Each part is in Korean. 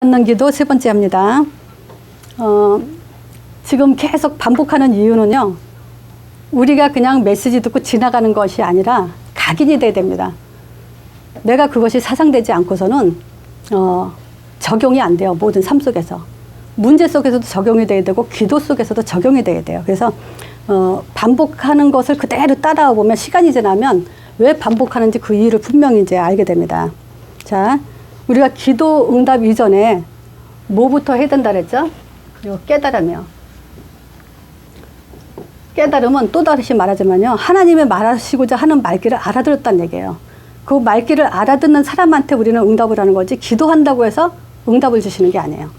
받는 기도 세 번째 합니다. 지금 계속 반복하는 이유는요, 우리가 그냥 메시지 듣고 지나가는 것이 아니라 각인이 돼야 됩니다. 내가 그것이 사상되지 않고서는 적용이 안 돼요. 모든 삶 속에서. 문제 속에서도 적용이 돼야 되고 기도 속에서도 적용이 돼야 돼요. 그래서 반복하는 것을 그대로 따라와 보면 시간이 지나면 왜 반복하는지 그 이유를 분명히 이제 알게 됩니다. 자, 우리가 기도 응답 이전에 뭐부터 해야 된다 그랬죠? 그리고 깨달음이요. 깨달음은 또 다시 말하자면요, 하나님의 말하시고자 하는 말귀를 알아들었다는 얘기예요. 그 말귀를 알아듣는 사람한테 우리는 응답을 하는 거지, 기도한다고 해서 응답을 주시는 게 아니에요.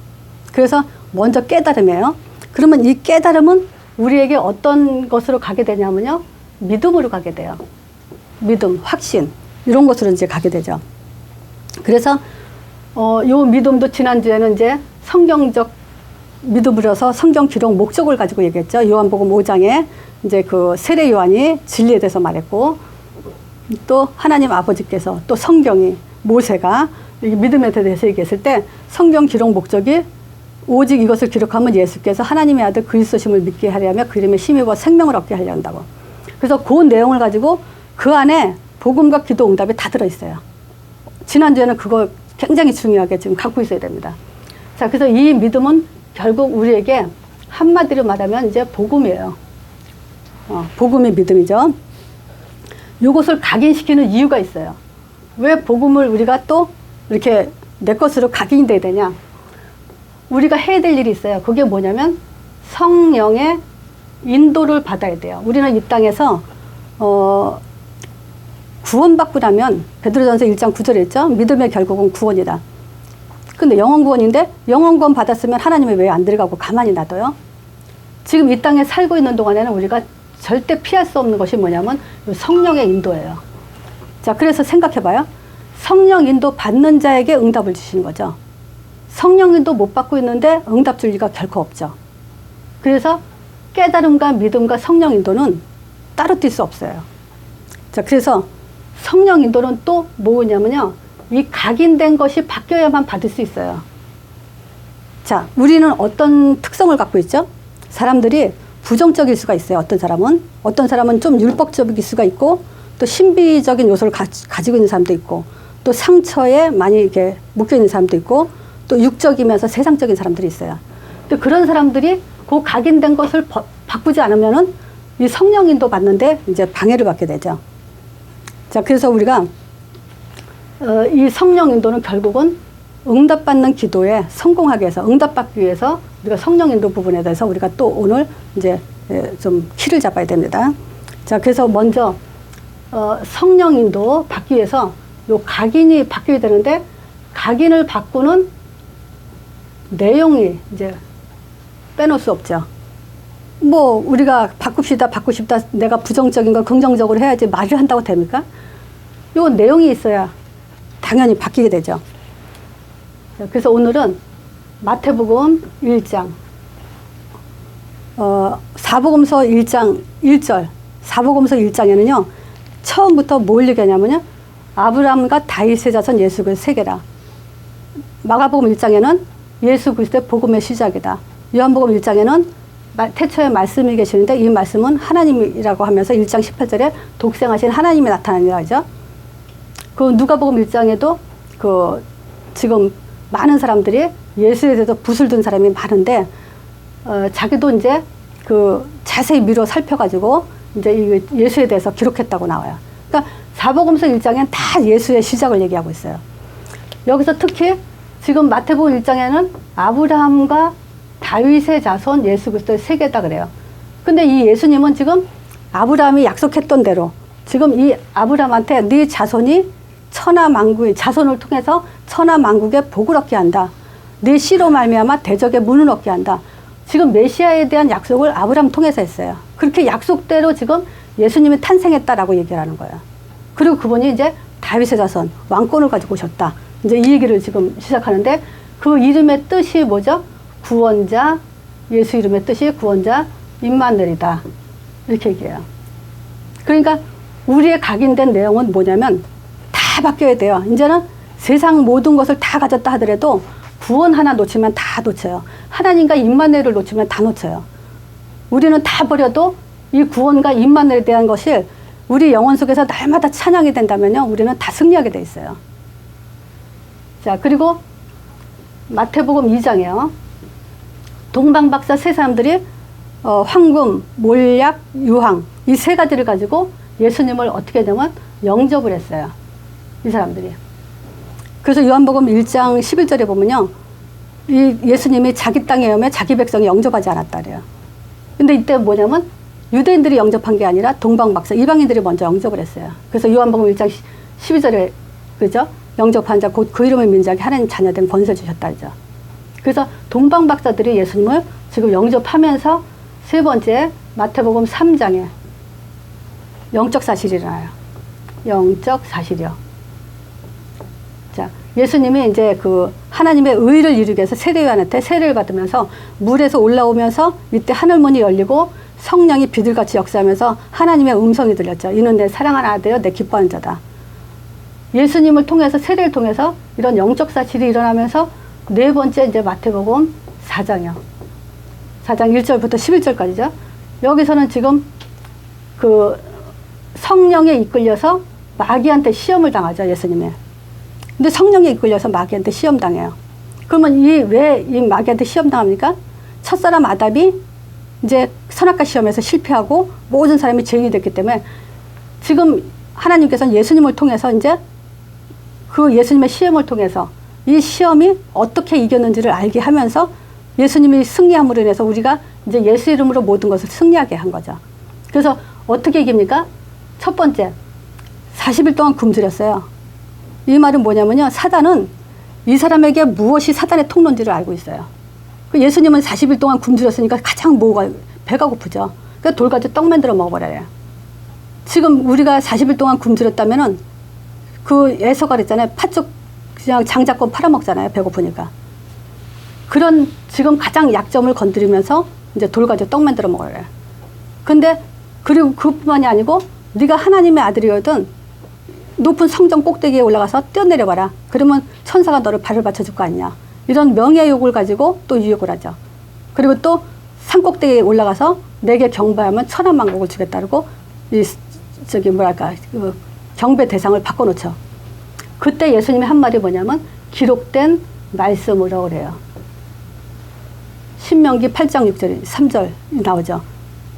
그래서 먼저 깨달음이에요. 그러면 이 깨달음은 우리에게 어떤 것으로 가게 되냐면요, 믿음으로 가게 돼요. 믿음, 확신, 이런 것으로 이제 가게 되죠. 그래서 요 믿음도 지난주에는 이제 성경적 믿음으로서 성경 기록 목적을 가지고 얘기했죠. 요한복음 5장에 이제 그 세례 요한이 진리에 대해서 말했고, 또 하나님 아버지께서, 또 성경이, 모세가 믿음에 대해서 얘기했을 때 성경 기록 목적이 오직 이것을 기록하면 예수께서 하나님의 아들 그리스도심을 믿게 하려며 그 이름에 힘입어 생명을 얻게 하려 한다고. 그래서 그 내용을 가지고 그 안에 복음과 기도 응답이 다 들어있어요. 지난주에는 그거 굉장히 중요하게 지금 갖고 있어야 됩니다. 자, 그래서 이 믿음은 결국 우리에게 한마디로 말하면 이제 복음이에요. 복음의 믿음이죠. 이것을 각인시키는 이유가 있어요. 왜 복음을 우리가 또 이렇게 내 것으로 각인이 돼야 되냐? 우리가 해야 될 일이 있어요. 그게 뭐냐면 성령의 인도를 받아야 돼요. 우리는 이 땅에서 구원받고 나면 베드로전서 1장 9절에 있죠. 믿음의 결국은 구원이다. 근데 영원 구원인데 영원 구원 받았으면 하나님이 왜 안 들어가고 가만히 놔둬요? 지금 이 땅에 살고 있는 동안에는 우리가 절대 피할 수 없는 것이 뭐냐면 성령의 인도예요. 자, 그래서 생각해봐요. 성령 인도 받는 자에게 응답을 주시는 거죠. 성령 인도 못 받고 있는데 응답 줄 리가 결코 없죠. 그래서 깨달음과 믿음과 성령 인도는 따로 뛸 수 없어요. 자, 그래서 성령 인도는 또 뭐냐면요, 이 각인된 것이 바뀌어야만 받을 수 있어요. 자, 우리는 어떤 특성을 갖고 있죠? 사람들이 부정적일 수가 있어요. 어떤 사람은 좀 율법적일 수가 있고, 또 신비적인 요소를 가지고 있는 사람도 있고, 또 상처에 많이 이렇게 묶여 있는 사람도 있고, 또 육적이면서 세상적인 사람들이 있어요. 또 그런 사람들이 그 각인된 것을 바꾸지 않으면은 이 성령 인도 받는데 이제 방해를 받게 되죠. 자, 그래서 우리가 이 성령 인도는 결국은 응답받는 기도에 성공하기 위해서, 응답받기 위해서 우리가 성령 인도 부분에 대해서 우리가 또 오늘 이제 좀 키를 잡아야 됩니다. 자, 그래서 먼저 성령 인도 받기 위해서 요 각인이 바뀌어야 되는데, 각인을 바꾸는 내용이 이제 빼놓을 수 없죠. 뭐 우리가 바꿉시다, 내가 부정적인 걸 긍정적으로 해야지 말을 한다고 됩니까? 요 내용이 있어야 당연히 바뀌게 되죠. 그래서 오늘은 마태복음 1장, 사복음서 1장 1절, 사복음서 1장에는요, 처음부터 뭘 얘기하냐면요, 아브라함과 다윗의 자손 예수 그리스도 세계라. 마가복음 1장에는 예수 그리스도의 복음의 시작이다. 요한복음 1장에는 태초에 말씀이 계시는데 이 말씀은 하나님이라고 하면서 1장 18절에 독생하신 하나님이 나타나니라 하죠. 그 누가복음 1장에도 그 지금 많은 사람들이 예수에 대해서 붓을 둔 사람이 많은데, 자기도 이제 그 자세히 미뤄 살펴가지고 이제 예수에 대해서 기록했다고 나와요. 그러니까 사복음서 1장엔 다 예수의 시작을 얘기하고 있어요. 여기서 특히 지금 마태복음 1장에는 아브라함과 다윗의 자손 예수 그리스도의 세계다 그래요. 근데 이 예수님은 지금 아브라함이 약속했던 대로 지금 이 아브라함한테 네 자손이 천하만국의 자손을 통해서 천하만국의 복을 얻게 한다. 네 씨로 말미암아 대적의 문을 얻게 한다. 지금 메시아에 대한 약속을 아브라함 통해서 했어요. 그렇게 약속대로 지금 예수님이 탄생했다라고 얘기를 하는 거예요. 그리고 그분이 이제 다윗의 자손, 왕권을 가지고 오셨다. 이제 이 얘기를 지금 시작하는데, 그 이름의 뜻이 뭐죠? 구원자, 예수 이름의 뜻이 구원자 임마누엘이다. 이렇게 얘기해요. 그러니까 우리의 각인된 내용은 뭐냐면 다 바뀌어야 돼요. 이제는 세상 모든 것을 다 가졌다 하더라도 구원 하나 놓치면 다 놓쳐요. 하나님과 임마누엘을 놓치면 다 놓쳐요. 우리는 다 버려도 이 구원과 임마누엘에 대한 것이 우리 영혼 속에서 날마다 찬양이 된다면요, 우리는 다 승리하게 돼 있어요. 자, 그리고 마태복음 2장이요. 동방박사 세 사람들이 황금, 몰약, 유황 이 세 가지를 가지고 예수님을 어떻게 되면 영접을 했어요. 이 사람들이. 그래서 요한복음 1장 11절에 보면요, 이 예수님이 자기 땅에 오면 자기 백성이 영접하지 않았다 그래요. 근데 이때 뭐냐면 유대인들이 영접한 게 아니라 동방박사 이방인들이 먼저 영접을 했어요. 그래서 요한복음 1장 12절에 그죠? 영접한 자 곧 그 이름의 민족이 하나님 자녀된 권세 주셨다 그죠? 그래서 동방박사들이 예수님을 지금 영접하면서 세 번째 마태복음 3장에 영적 사실이 일어나요. 영적 사실이요. 자, 예수님이 이제 그 하나님의 의를 이루기 위해서 세례요한한테 세례를 받으면서 물에서 올라오면서 이때 하늘문이 열리고 성령이 비둘같이 역사하면서 하나님의 음성이 들렸죠. 이는 내 사랑하는 아들이요 내 기뻐하는 자다. 예수님을 통해서 세례를 통해서 이런 영적 사실이 일어나면서 네 번째 이제 마태복음 4장이요. 4장 1절부터 11절까지죠. 여기서는 지금 그 성령에 이끌려서 마귀한테 시험을 당하죠, 예수님이. 근데 성령에 이끌려서 마귀한테 시험 당해요. 그러면 왜 이 마귀한테 시험 당합니까? 첫사람 아담이 이제 선악과 시험에서 실패하고 모든 사람이 죄인이 됐기 때문에 지금 하나님께서는 예수님을 통해서 이제 그 예수님의 시험을 통해서 이 시험이 어떻게 이겼는지를 알게 하면서 예수님이 승리함으로 인해서 우리가 이제 예수 이름으로 모든 것을 승리하게 한 거죠. 그래서 어떻게 이깁니까? 첫 번째, 40일 동안 굶주렸어요. 이 말은 뭐냐면요, 사단은 이 사람에게 무엇이 사단의 통로인지를 알고 있어요. 예수님은 40일 동안 굶주렸으니까 가장 배가 고프죠. 그러니까 돌가지 떡 만들어 먹어버려요. 지금 우리가 40일 동안 굶주렸다면은 그 에서가 그랬잖아요. 팥죽 그냥 장 잡고 팔아먹잖아요. 배고프니까. 그런 지금 가장 약점을 건드리면서 이제 돌가지 떡 만들어 먹어요. 근데 그리고 그뿐만이 아니고 네가 하나님의 아들이거든 높은 성전 꼭대기에 올라가서 뛰어내려봐라. 그러면 천사가 너를 발을 받쳐줄 거 아니냐. 이런 명예욕을 가지고 또 유혹을 하죠. 그리고 또 산 꼭대기에 올라가서 내게 경배하면 천한만국을 주겠다고 경배 대상을 바꿔놓죠. 그때 예수님이 한 말이 뭐냐면 기록된 말씀으로 그래요. 신명기 8장 6절 3절 나오죠.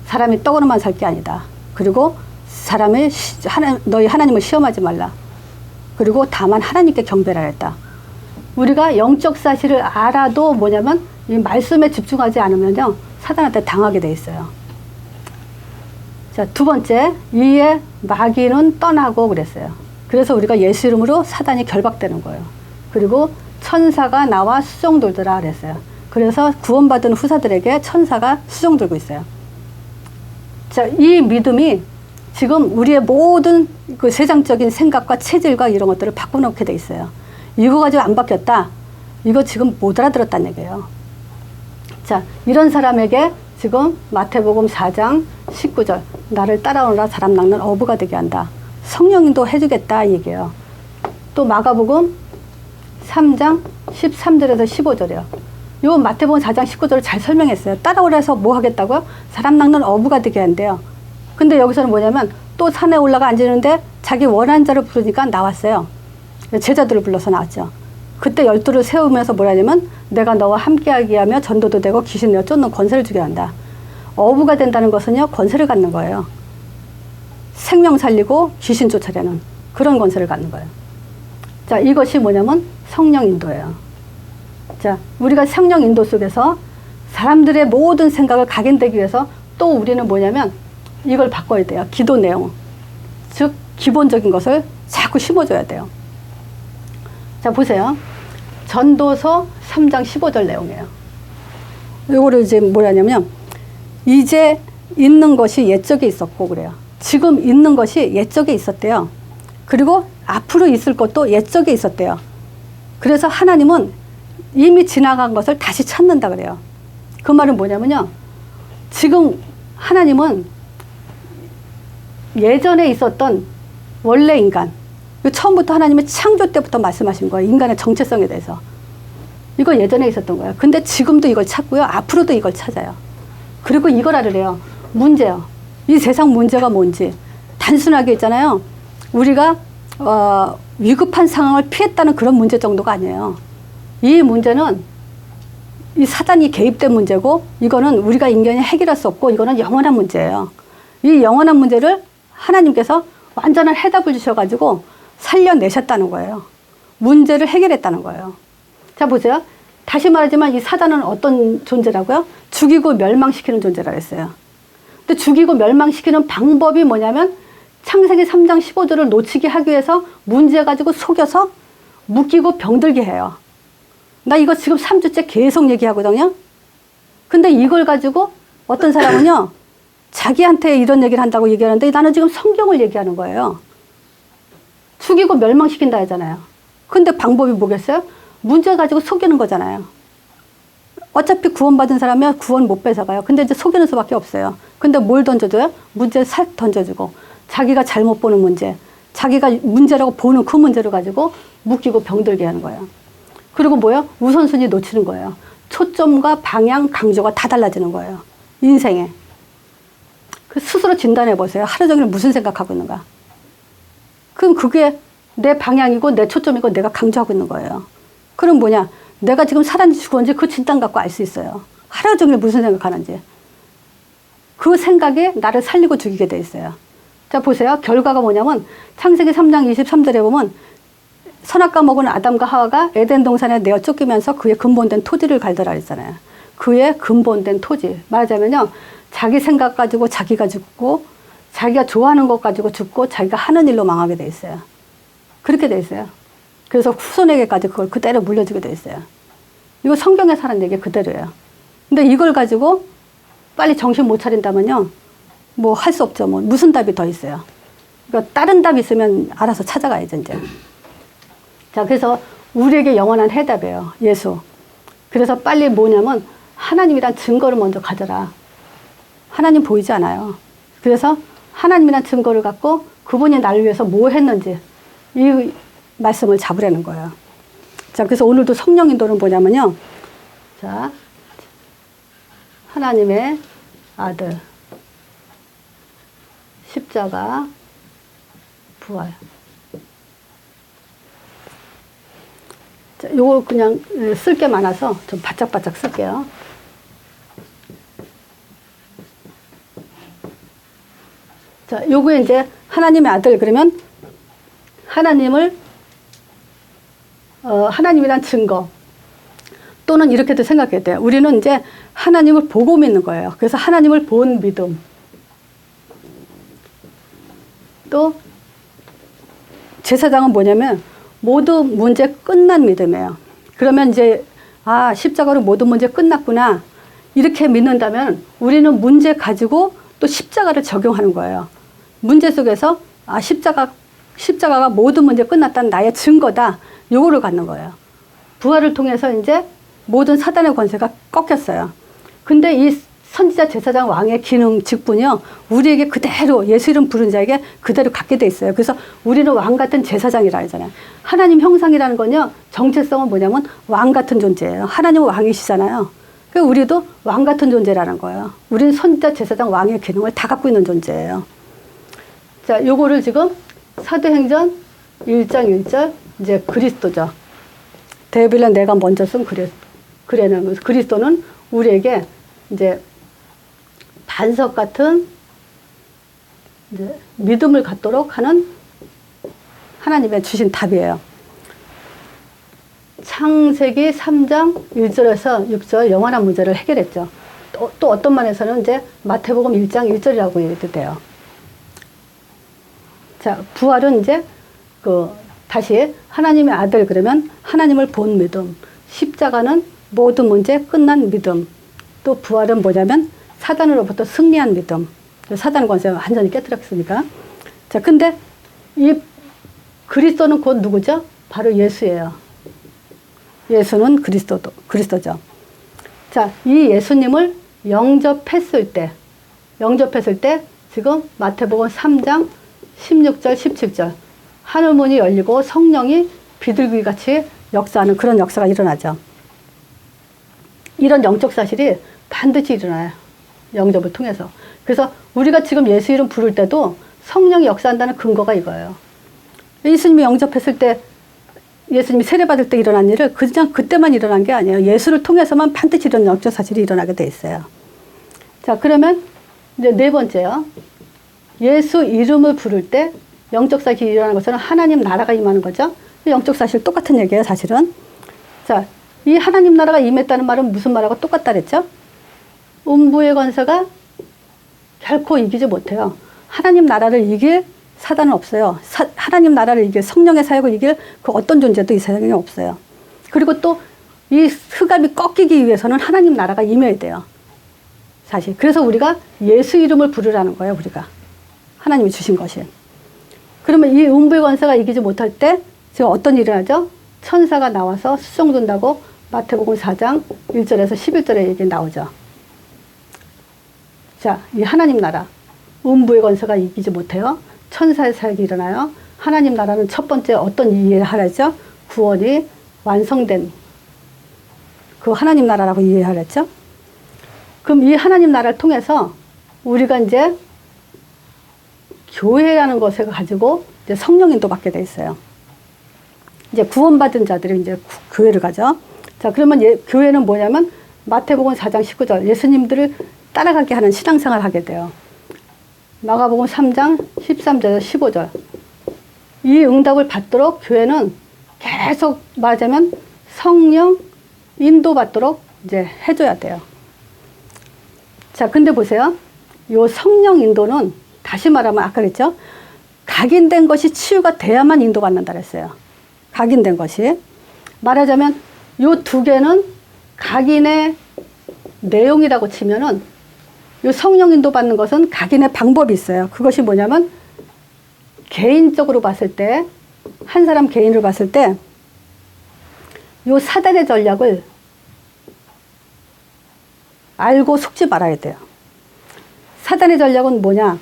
사람이 떡으로만 살 게 아니다. 그리고 사람의 너희 하나님을 시험하지 말라. 그리고 다만 하나님께 경배하라 했다. 우리가 영적 사실을 알아도 뭐냐면 이 말씀에 집중하지 않으면요 사단한테 당하게 돼 있어요. 자, 두 번째, 이에 마귀는 떠나고 그랬어요. 그래서 우리가 예수 이름으로 사단이 결박되는 거예요. 그리고 천사가 나와 수종 돌더라 그랬어요. 그래서 구원받은 후사들에게 천사가 수종 돌고 있어요. 자, 이 믿음이 지금 우리의 모든 그 세상적인 생각과 체질과 이런 것들을 바꿔놓게 돼 있어요. 이거 가지고 안 바뀌었다. 이거 지금 못 알아들었다는 얘기예요. 자, 이런 사람에게 지금 마태복음 4장 19절 나를 따라오라 사람 낚는 어부가 되게 한다. 성령인도 해주겠다 이 얘기예요. 또 마가복음 3장 13절에서 15절이요. 요 마태복음 4장 19절을 잘 설명했어요. 따라오라 해서 뭐 하겠다고요? 사람 낚는 어부가 되게 한대요. 근데 여기서는 뭐냐면 또 산에 올라가 앉으는데 자기 원하는 자를 부르니까 나왔어요. 제자들을 불러서 나왔죠. 그때 12를 세우면서 뭐라냐면 내가 너와 함께하게 하며 전도도 되고 귀신 내어 쫓는 권세를 주게 한다. 어부가 된다는 것은요 권세를 갖는 거예요. 생명 살리고 귀신 쫓아내는 그런 권세를 갖는 거예요. 자, 이것이 뭐냐면 성령 인도예요. 자, 우리가 성령 인도 속에서 사람들의 모든 생각을 각인되기 위해서 또 우리는 뭐냐면 이걸 바꿔야 돼요. 기도 내용. 즉 기본적인 것을 자꾸 심어줘야 돼요. 자, 보세요. 전도서 3장 15절 내용이에요. 이거를 이제 뭐라냐면 이제 있는 것이 옛적에 있었고 그래요. 지금 있는 것이 옛적에 있었대요. 그리고 앞으로 있을 것도 옛적에 있었대요. 그래서 하나님은 이미 지나간 것을 다시 찾는다 그래요. 그 말은 뭐냐면요. 지금 하나님은 예전에 있었던 원래 인간, 처음부터 하나님의 창조 때부터 말씀하신 거예요. 인간의 정체성에 대해서. 이거 예전에 있었던 거예요. 근데 지금도 이걸 찾고요. 앞으로도 이걸 찾아요. 그리고 이걸 알으래요. 문제요. 이 세상 문제가 뭔지. 단순하게 있잖아요. 우리가 위급한 상황을 피했다는 그런 문제 정도가 아니에요. 이 문제는 이 사단이 개입된 문제고, 이거는 우리가 인간이 해결할 수 없고, 이거는 영원한 문제예요. 이 영원한 문제를 하나님께서 완전한 해답을 주셔가지고 살려내셨다는 거예요. 문제를 해결했다는 거예요. 자, 보세요. 다시 말하지만 이 사단은 어떤 존재라고요? 죽이고 멸망시키는 존재라고 했어요. 근데 죽이고 멸망시키는 방법이 뭐냐면 창세기 3장 15절을 놓치게 하기 위해서 문제 가지고 속여서 묶이고 병들게 해요. 나 이거 지금 3주째 계속 얘기하거든요. 근데 이걸 가지고 어떤 사람은요, 자기한테 이런 얘기를 한다고 얘기하는데 나는 지금 성경을 얘기하는 거예요. 죽이고 멸망시킨다 하잖아요. 근데 방법이 뭐겠어요? 문제 가지고 속이는 거잖아요. 어차피 구원받은 사람이면 구원 못 뺏어가요. 근데 이제 속이는 수밖에 없어요. 근데 뭘 던져줘요? 문제 살 던져주고, 자기가 잘못 보는 문제, 자기가 문제라고 보는 그 문제를 가지고 묶이고 병들게 하는 거예요. 그리고 뭐예요? 우선순위 놓치는 거예요. 초점과 방향, 강조가 다 달라지는 거예요. 인생에. 그 스스로 진단해 보세요. 하루 종일 무슨 생각하고 있는가. 그럼 그게 내 방향이고 내 초점이고 내가 강조하고 있는 거예요. 그럼 뭐냐? 내가 지금 살았는지 죽었는지 그 진단 갖고 알 수 있어요. 하루 종일 무슨 생각하는지. 그 생각이 나를 살리고 죽이게 돼 있어요. 자, 보세요. 결과가 뭐냐면 창세기 3장 23절에 보면 선악과 먹은 아담과 하와가 에덴 동산에 내어 쫓기면서 그의 근본된 토지를 갈더라 했잖아요. 그의 근본된 토지. 말하자면요, 자기 생각 가지고 자기가 죽고, 자기가 좋아하는 것 가지고 죽고, 자기가 하는 일로 망하게 돼 있어요. 그렇게 돼 있어요. 그래서 후손에게까지 그걸 그대로 물려주게 돼 있어요. 이거 성경에 사는 얘기 그대로예요. 근데 이걸 가지고 빨리 정신 못 차린다면요, 뭐 할 수 없죠. 뭐 무슨 답이 더 있어요. 그러니까 다른 답이 있으면 알아서 찾아가야죠, 이제. 자, 그래서 우리에게 영원한 해답이에요. 예수. 그래서 빨리 뭐냐면 하나님이란 증거를 먼저 가져라. 하나님 보이지 않아요. 그래서 하나님이란 증거를 갖고 그분이 나를 위해서 뭐 했는지 이 말씀을 잡으라는 거예요. 자, 그래서 오늘도 성령 인도는 뭐냐면요. 자, 하나님의 아들, 십자가, 부활. 자, 요거 그냥 쓸 게 많아서 좀 바짝바짝 쓸게요. 자, 요거에 이제 하나님의 아들 그러면 하나님이란 증거. 또는 이렇게도 생각해야 돼요. 우리는 이제 하나님을 보고 믿는 거예요. 그래서 하나님을 본 믿음. 또 제사장은 뭐냐면 모든 문제 끝난 믿음이에요. 그러면 이제 십자가로 모든 문제 끝났구나. 이렇게 믿는다면 우리는 문제 가지고 또 십자가를 적용하는 거예요. 문제 속에서 십자가가 모든 문제 끝났다는 나의 증거다. 요거를 갖는 거예요. 부활을 통해서 이제 모든 사단의 권세가 꺾였어요. 근데 이 선지자 제사장 왕의 기능 직분이요, 우리에게 그대로 예수 이름 부른 자에게 그대로 갖게 돼 있어요. 그래서 우리는 왕 같은 제사장이라 하잖아요. 하나님 형상이라는 건요, 정체성은 뭐냐면 왕 같은 존재예요. 하나님은 왕이시잖아요. 그래서 우리도 왕 같은 존재라는 거예요. 우리는 선지자 제사장 왕의 기능을 다 갖고 있는 존재예요. 자, 요거를 지금 사도행전 1장 1절 이제 그리스도죠. 데빌은 내가 먼저 쓴 그래는 그리스도는 우리에게 이제 반석 같은 이제 믿음을 갖도록 하는 하나님의 주신 답이에요. 창세기 3장 1절에서 6절 영원한 문제를 해결했죠. 또 어떤 면에서는 이제 마태복음 1장 1절이라고 얘기도 돼요. 자, 부활은 이제 다시 하나님의 아들 그러면 하나님을 본 믿음, 십자가는 모든 문제 끝난 믿음, 또 부활은 뭐냐면 사단으로부터 승리한 믿음. 사단 권세가 완전히 깨뜨렸으니까. 자, 근데 이 그리스도는 곧 누구죠? 바로 예수예요. 예수는 그리스도죠. 자, 이 예수님을 영접했을 때 지금 마태복음 3장 16절, 17절 하늘문이 열리고 성령이 비둘기같이 역사하는 그런 역사가 일어나죠. 이런 영적 사실이 반드시 일어나요. 영접을 통해서. 그래서 우리가 지금 예수 이름 부를 때도 성령이 역사한다는 근거가 이거예요. 예수님이 영접했을 때, 예수님이 세례받을 때 일어난 일을 그냥 그때만 일어난 게 아니에요. 예수를 통해서만 반드시 이런 영적 사실이 일어나게 돼 있어요. 자, 그러면 이제 네 번째요. 예수 이름을 부를 때 영적 사실이 일어나는 것처럼 하나님 나라가 임하는 거죠. 영적 사실 똑같은 얘기예요, 사실은. 자, 이 하나님 나라가 임했다는 말은 무슨 말하고 똑같다 그랬죠? 음부의 권세가 결코 이기지 못해요. 하나님 나라를 이길 사단은 없어요. 하나님 나라를 이길, 성령의 사역을 이길 그 어떤 존재도 이 세상에 없어요. 그리고 또 이 흑암이 꺾이기 위해서는 하나님 나라가 임해야 돼요. 사실. 그래서 우리가 예수 이름을 부르라는 거예요, 우리가. 하나님이 주신 것이. 그러면 이 음부의 권세가 이기지 못할 때 지금 어떤 일이 하죠? 천사가 나와서 수종든다고 마태복음 4장 1절에서 11절에 얘기 나오죠. 자, 이 하나님 나라. 음부의 권세가 이기지 못해요. 천사의 사역이 일어나요. 하나님 나라는 첫 번째 어떤 이해를 하랬죠? 구원이 완성된 그 하나님 나라라고 이해하랬죠? 그럼 이 하나님 나라를 통해서 우리가 이제 교회라는 것을 가지고 이제 성령인도 받게 돼 있어요. 이제 구원받은 자들이 이제 교회를 가죠. 자, 그러면 교회는 뭐냐면 마태복음 4장 19절 예수님들을 따라가게 하는 신앙생활을 하게 돼요. 마가복음 3장 13절에서 15절. 이 응답을 받도록 교회는 계속 말하자면 성령 인도받도록 이제 해줘야 돼요. 자, 근데 보세요. 요 성령 인도는 다시 말하면 아까 그랬죠? 각인된 것이 치유가 돼야만 인도받는다 그랬어요. 각인된 것이. 말하자면 요 두 개는 각인의 내용이라고 치면은 요 성령 인도받는 것은 각인의 방법이 있어요. 그것이 뭐냐면 개인적으로 봤을 때, 한 사람 개인을 봤을 때 요 사단의 전략을 알고 속지 말아야 돼요. 사단의 전략은 뭐냐?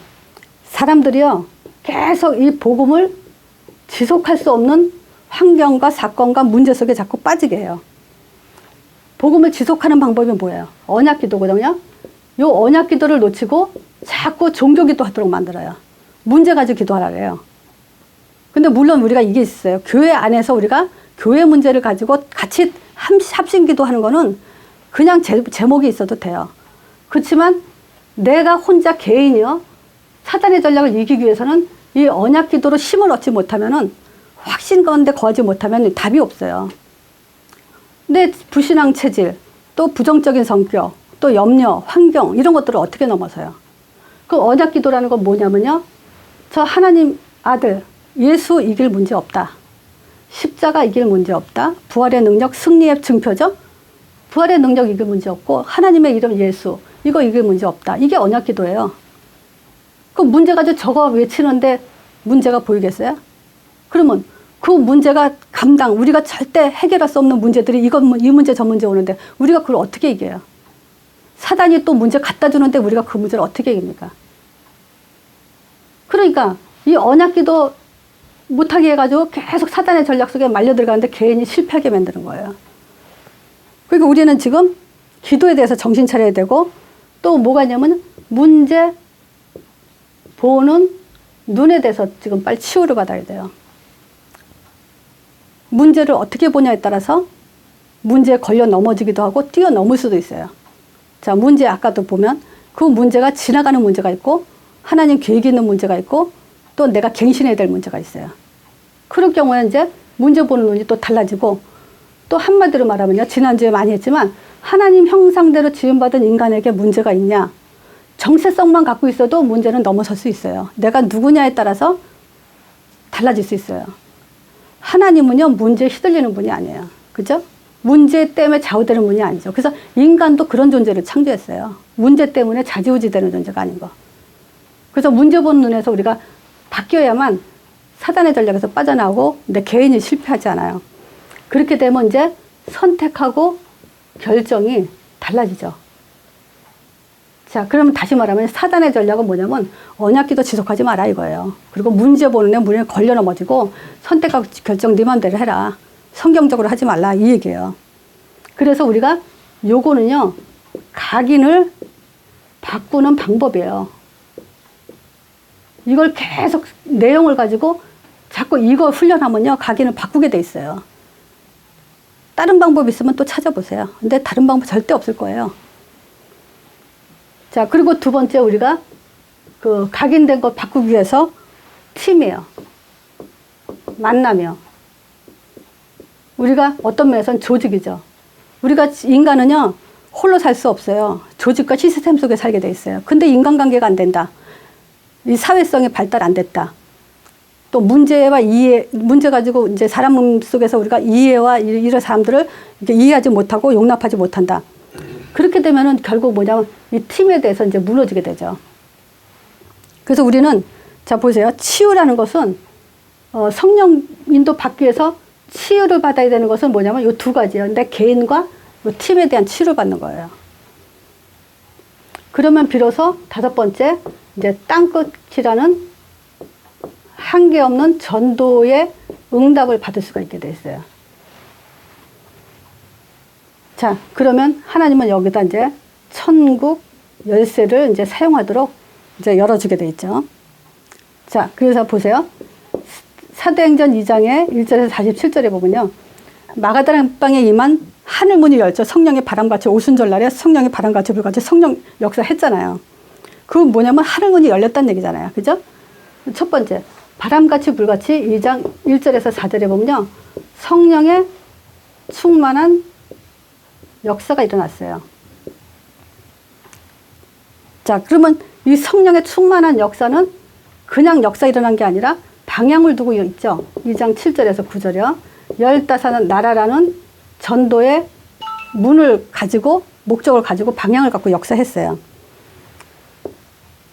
사람들이요, 계속 이 복음을 지속할 수 없는 환경과 사건과 문제 속에 자꾸 빠지게 해요. 복음을 지속하는 방법이 뭐예요? 언약 기도거든요. 요 언약 기도를 놓치고 자꾸 종교 기도 하도록 만들어요. 문제 가지고 기도하라 그래요. 근데 물론 우리가 이게 있어요. 교회 안에서 우리가 교회 문제를 가지고 같이 합심 기도하는 거는 그냥 제목이 있어도 돼요. 그렇지만 내가 혼자 개인이요, 사단의 전략을 이기기 위해서는 이 언약 기도로 힘을 얻지 못하면은, 확신 가운데 거하지 못하면 답이 없어요. 근데 불신앙 체질, 또 부정적인 성격, 또 염려, 환경 이런 것들을 어떻게 넘어서요? 그 언약 기도라는 건 뭐냐면요, 저 하나님 아들 예수 이길 문제 없다. 십자가 이길 문제 없다. 부활의 능력 승리의 증표죠. 부활의 능력 이길 문제 없고 하나님의 이름 예수 이거 이길 문제 없다. 이게 언약 기도예요. 그 문제 가지고 저거 외치는데 문제가 보이겠어요? 그러면 그 문제가 우리가 절대 해결할 수 없는 문제들이 이 문제 저 문제 오는데 우리가 그걸 어떻게 이겨요? 사단이 또 문제 갖다 주는데 우리가 그 문제를 어떻게 이깁니까? 그러니까 이 언약 기도 못하게 해가지고 계속 사단의 전략 속에 말려 들어가는데 개인이 실패하게 만드는 거예요. 그러니까 우리는 지금 기도에 대해서 정신 차려야 되고, 또 뭐가 있냐면 문제 보는 눈에 대해서 지금 빨리 치유를 받아야 돼요. 문제를 어떻게 보냐에 따라서 문제에 걸려 넘어지기도 하고 뛰어넘을 수도 있어요. 자, 문제 아까도 보면 그 문제가 지나가는 문제가 있고 하나님 계획이 있는 문제가 있고 또 내가 갱신해야 될 문제가 있어요. 그럴 경우에 이제 문제 보는 눈이 또 달라지고, 또 한마디로 말하면요, 지난주에 많이 했지만 하나님 형상대로 지음받은 인간에게 문제가 있냐? 정체성만 갖고 있어도 문제는 넘어설 수 있어요. 내가 누구냐에 따라서 달라질 수 있어요. 하나님은요, 문제에 휘둘리는 분이 아니에요. 그죠? 문제 때문에 좌우되는 분이 아니죠. 그래서 인간도 그런 존재를 창조했어요. 문제 때문에 좌지우지 되는 존재가 아닌 거. 그래서 문제 보는 눈에서 우리가 바뀌어야만 사단의 전략에서 빠져나오고 내 개인이 실패하지 않아요. 그렇게 되면 이제 선택하고 결정이 달라지죠. 자, 그러면 다시 말하면 사단의 전략은 뭐냐면 언약기도 지속하지 마라 이거예요. 그리고 문제 보는 애 문에 걸려 넘어지고 선택하고 결정 네 맘대로 해라. 성경적으로 하지 말라 이 얘기예요. 그래서 우리가 요거는요, 각인을 바꾸는 방법이에요. 이걸 계속 내용을 가지고 자꾸 이거 훈련하면요, 각인을 바꾸게 돼 있어요. 다른 방법 있으면 또 찾아보세요. 근데 다른 방법 절대 없을 거예요. 자, 그리고 두 번째 우리가 그 각인된 걸 바꾸기 위해서 팀이에요. 만남이요. 우리가 어떤 면에서는 조직이죠. 우리가 인간은요, 홀로 살 수 없어요. 조직과 시스템 속에 살게 돼 있어요. 근데 인간관계가 안 된다. 이 사회성이 발달 안 됐다. 또 문제와 이해, 문제 가지고 이제 사람 속에서 우리가 이해와 이런 사람들을 이렇게 이해하지 못하고 용납하지 못한다. 그렇게 되면은 결국 뭐냐면 이 팀에 대해서 이제 무너지게 되죠. 그래서 우리는, 자, 보세요. 치유라는 것은, 성령 인도 받기 위해서 치유를 받아야 되는 것은 뭐냐면 이 두 가지예요. 내 개인과 이 팀에 대한 치유를 받는 거예요. 그러면 비로소 다섯 번째, 이제 땅끝이라는 한계 없는 전도의 응답을 받을 수가 있게 돼 있어요. 자, 그러면 하나님은 여기다 이제 천국 열쇠를 이제 사용하도록 이제 열어주게 돼 있죠. 자, 그래서 보세요. 사도행전 2장의 1절에서 47절에 보면요. 마가다라 방에 임한 하늘문이 열죠. 성령의 바람같이 오순절 날에 성령의 바람같이 불같이 성령 역사 했잖아요. 그건 뭐냐면 하늘문이 열렸다는 얘기잖아요. 그죠? 첫 번째, 바람같이 불같이 2장 1절에서 4절에 보면요. 성령의 충만한 역사가 일어났어요. 자, 그러면 이 성령의 충만한 역사는 그냥 역사 일어난 게 아니라 방향을 두고 있죠. 2장 7절에서 9절이요. 15 나라라는 전도의 문을 가지고, 목적을 가지고 방향을 갖고 역사했어요.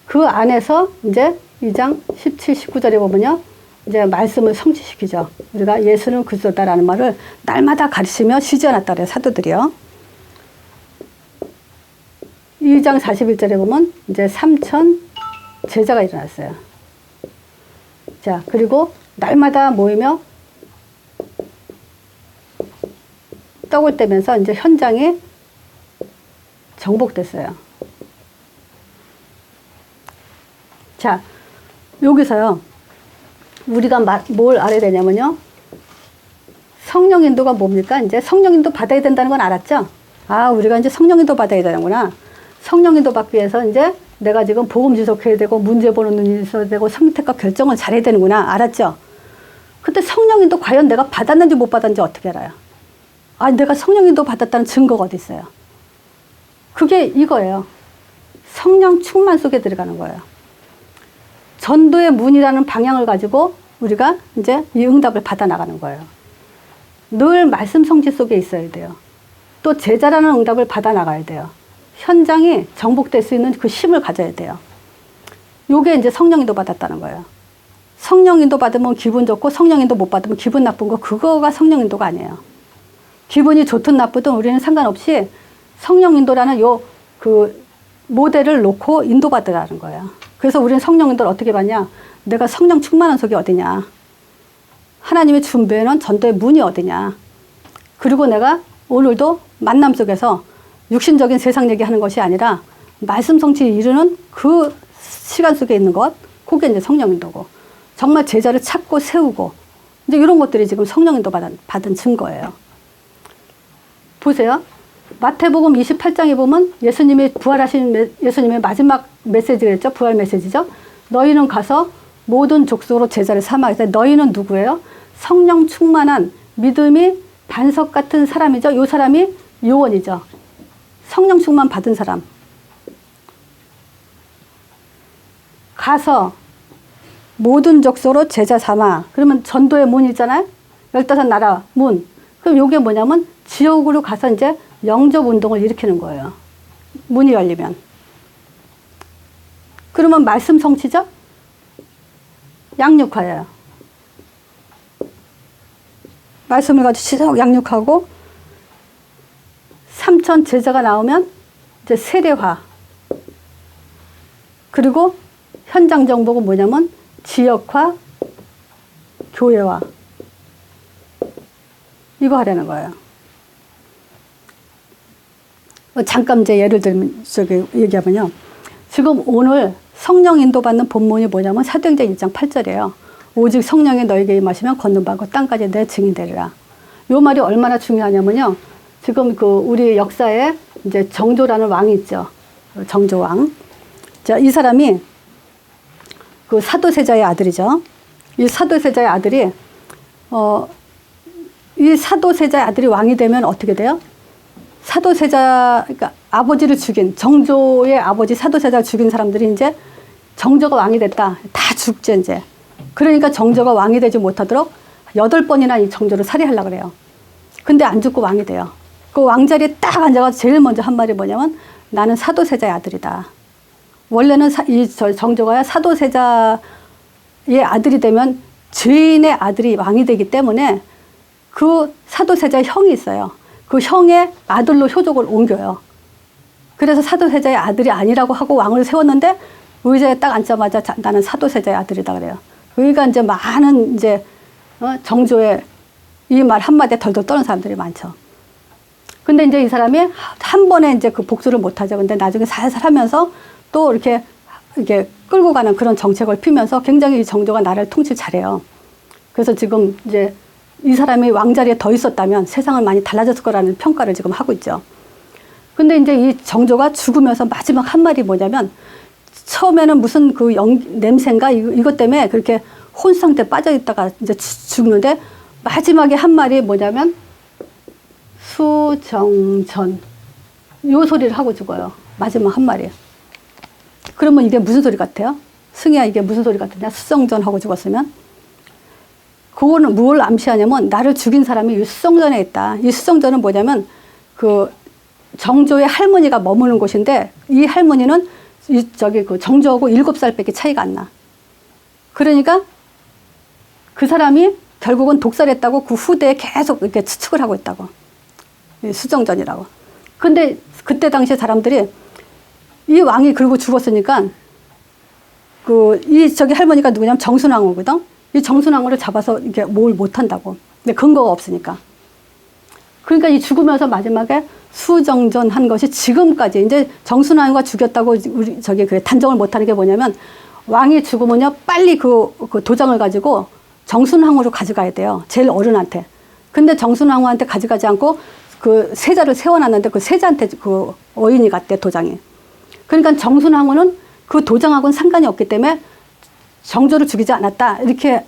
그 안에서 이제 2장 17, 19절에 보면요. 이제 말씀을 성취시키죠. 우리가 예수는 그리스도다라는 말을 날마다 가르치며 쉬지 않았다 그래요. 사도들이요. 2장 41절에 보면 이제 3천 제자가 일어났어요. 자, 그리고 날마다 모이며 떡을 떼면서 이제 현장이 정복됐어요. 자, 여기서요, 우리가 뭘 알아야 되냐면요. 성령 인도가 뭡니까? 이제 성령 인도 받아야 된다는 건 알았죠? 아, 우리가 이제 성령 인도 받아야 되는구나. 성령 인도 받기 위해서 이제 내가 지금 복음 지속해야 되고 문제 보는 눈이 있어야 되고 선택과 결정을 잘해야 되는구나. 알았죠? 근데 성령 인도 과연 내가 받았는지 못 받았는지 어떻게 알아요? 아, 내가 성령 인도 받았다는 증거가 어디 있어요? 그게 이거예요. 성령 충만 속에 들어가는 거예요. 전도의 문이라는 방향을 가지고 우리가 이제 이 응답을 받아 나가는 거예요. 늘 말씀 성취 속에 있어야 돼요. 또 제자라는 응답을 받아 나가야 돼요. 현장이 정복될 수 있는 그 힘을 가져야 돼요. 요게 이제 성령 인도 받았다는 거예요. 성령 인도 받으면 기분 좋고 성령 인도 못 받으면 기분 나쁜 거, 그거가 성령 인도가 아니에요. 기분이 좋든 나쁘든 우리는 상관없이 성령 인도라는 요 그 모델을 놓고 인도받으라는 거예요. 그래서 우리는 성령 인도를 어떻게 받냐? 내가 성령 충만한 속이 어디냐? 하나님의 준비해놓은 전도의 문이 어디냐? 그리고 내가 오늘도 만남 속에서 육신적인 세상 얘기하는 것이 아니라 말씀 성취에 이르는 그 시간 속에 있는 것, 그게 이제 성령 인도고, 정말 제자를 찾고 세우고, 이제 이런 것들이 지금 성령 인도 받은 증거예요. 보세요. 마태복음 28장에 보면 예수님이 부활하신 예수님의 마지막 메시지겠죠. 부활 메시지죠. 너희는 가서 모든 족속으로 제자를 삼아. 너희는 누구예요? 성령 충만한 믿음이 반석 같은 사람이죠. 이 사람이 요원이죠. 성령 충만 받은 사람. 가서 모든 족속으로 제자 삼아. 그러면 전도의 문이잖아요. 15나라 문. 그럼 이게 뭐냐면 지역으로 가서 이제 영접 운동을 일으키는 거예요. 문이 열리면. 그러면 말씀 성취죠? 양육하여요. 말씀을 가지고 지속 양육하고 3천 제자가 나오면 이제 세례화. 그리고 현장 정복은 뭐냐면 지역화, 교회화. 이거 하려는 거예요. 잠깐 이제 예를 들면 얘기하면요. 지금 오늘 성령 인도받는 본문이 뭐냐면 사도행전 1장 8절이에요. 오직 성령이 너에게 임하시면 걷는 바고 땅까지 내 증인 되리라. 요 말이 얼마나 중요하냐면요. 지금 우리 역사에 이제 정조라는 왕이 있죠. 정조왕. 자, 이 사람이 그 사도세자의 아들이죠. 이 사도세자의 아들이 이 사도세자의 아들이 왕이 되면 어떻게 돼요? 사도세자, 그러니까 아버지를 죽인, 정조의 아버지 사도세자를 죽인 사람들이 이제 정조가 왕이 됐다. 다 죽지, 이제. 그러니까 정조가 왕이 되지 못하도록 8번이나 이 정조를 살해하려고 그래요. 근데 안 죽고 왕이 돼요. 그 왕자리에 딱 앉아가지고 제일 먼저 한 말이 뭐냐면 나는 사도세자의 아들이다. 원래는 이 정조가 사도세자의 아들이 되면 죄인의 아들이 왕이 되기 때문에 그 사도세자의 형이 있어요. 그 형의 아들로 효족을 옮겨요. 그래서 사도세자의 아들이 아니라고 하고 왕을 세웠는데 의자에 딱 앉자마자 나는 사도세자의 아들이다 그래요. 그러니까 이제 많은 이제 정조의 이 말 한마디에 덜덜 떠는 사람들이 많죠. 근데 이제 이 사람이 한 번에 이제 그 복수를 못 하죠. 근데 나중에 살살 하면서 또 이렇게 끌고 가는 그런 정책을 피면서 굉장히 이 정조가 나라를 통치 잘해요. 그래서 지금 이제 이 사람이 왕자리에 더 있었다면 세상을 많이 달라졌을 거라는 평가를 지금 하고 있죠. 근데 이제 이 정조가 죽으면서 마지막 한 말이 뭐냐면 처음에는 무슨 그 냄새인가 이것 때문에 그렇게 혼 상태에 빠져 있다가 이제 죽는데 마지막에 한 말이 뭐냐면 수정전 요 소리를 하고 죽어요. 마지막 한 말이에요. 그러면 이게 무슨 소리 같아요? 승희야, 이게 무슨 소리 같으냐? 수정전 하고 죽었으면 그거는 뭘 암시하냐면 나를 죽인 사람이 이 수정전에 있다. 이 수정전은 뭐냐면 그 정조의 할머니가 머무는 곳인데 이 할머니는 그 정조하고 7살밖에 차이가 안 나. 그러니까 그 사람이 결국은 독살했다고 그 후대에 계속 이렇게 추측을 하고 있다고. 수정전이라고. 근데 그때 당시에 사람들이 이 왕이 그러고 죽었으니까 저기 할머니가 누구냐면 정순왕후거든. 이 정순왕후를 잡아서 이렇게 뭘 못한다고. 근데 근거가 없으니까. 그러니까 이 죽으면서 마지막에 수정전 한 것이 지금까지 이제 정순왕후가 죽였다고 우리 그래 단정을 못하는 게 뭐냐면 왕이 죽으면요 빨리 그 도장을 가지고 정순왕후로 가져가야 돼요. 제일 어른한테. 근데 정순왕후한테 가져가지 않고 그 세자를 세워놨는데 그 세자한테 그 어인이 갔대 도장이. 그러니까 정순왕후는 그 도장하고는 상관이 없기 때문에 정조를 죽이지 않았다 이렇게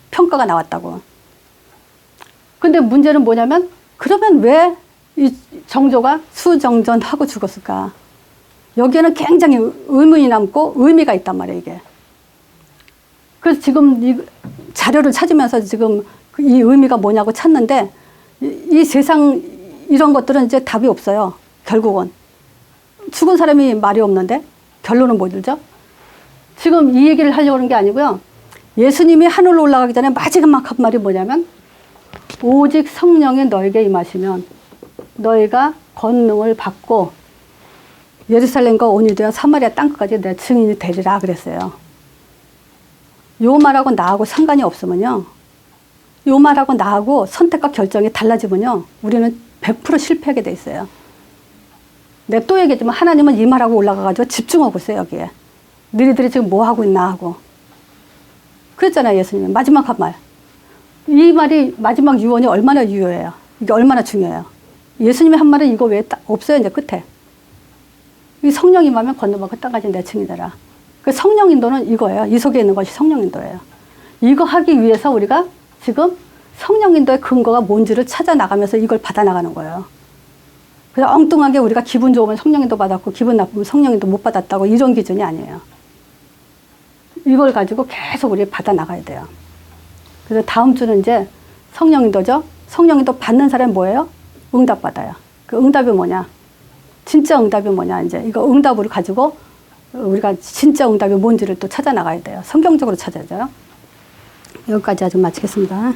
평가가 나왔다고. 근데 문제는 뭐냐면 그러면 왜 이 정조가 수정전하고 죽었을까? 여기에는 굉장히 의문이 남고 의미가 있단 말이에요, 이게. 그래서 지금 이 자료를 찾으면서 지금 이 의미가 뭐냐고 찾는데 이 세상 이런 것들은 이제 답이 없어요. 결국은. 죽은 사람이 말이 없는데 결론은 뭐 들죠? 지금 이 얘기를 하려고 하는 게 아니고요. 예수님이 하늘로 올라가기 전에 마지막 한 말이 뭐냐면 오직 성령이 너에게 임하시면 너희가 권능을 받고 예루살렘과 온 유대와 사마리아 땅끝까지 내 증인이 되리라 그랬어요. 요 말하고 나하고 상관이 없으면요. 요 말하고 나하고 선택과 결정이 달라지면요. 우리는 100% 실패하게 돼 있어요. 내가 또 얘기했지만 하나님은 이 말하고 올라가가지고 집중하고 있어요, 여기에. 너희들이 지금 뭐 하고 있나 하고. 그랬잖아요, 예수님. 마지막 한 말. 이 말이 마지막 유언이 얼마나 유효해요. 이게 얼마나 중요해요. 예수님의 한 말은 이거 외에 없어요, 이제 끝에. 이 성령 임하면 건너면 그 땅까지 내 증이되라. 그 성령 인도는 이거예요. 이 속에 있는 것이 성령 인도예요. 이거 하기 위해서 우리가 지금 성령 인도의 근거가 뭔지를 찾아 나가면서 이걸 받아 나가는 거예요. 그래서 엉뚱하게 우리가 기분 좋으면 성령 인도 받았고 기분 나쁘면 성령 인도 못 받았다고 이런 기준이 아니에요. 이걸 가지고 계속 우리 받아 나가야 돼요. 그래서 다음 주는 이제 성령 인도죠. 성령 인도 받는 사람이 뭐예요? 응답 받아요. 그 응답이 뭐냐? 진짜 응답이 뭐냐? 이제 이거 응답을 가지고 우리가 진짜 응답이 뭔지를 또 찾아 나가야 돼요. 성경적으로 찾아야죠. 여기까지 아주 마치겠습니다.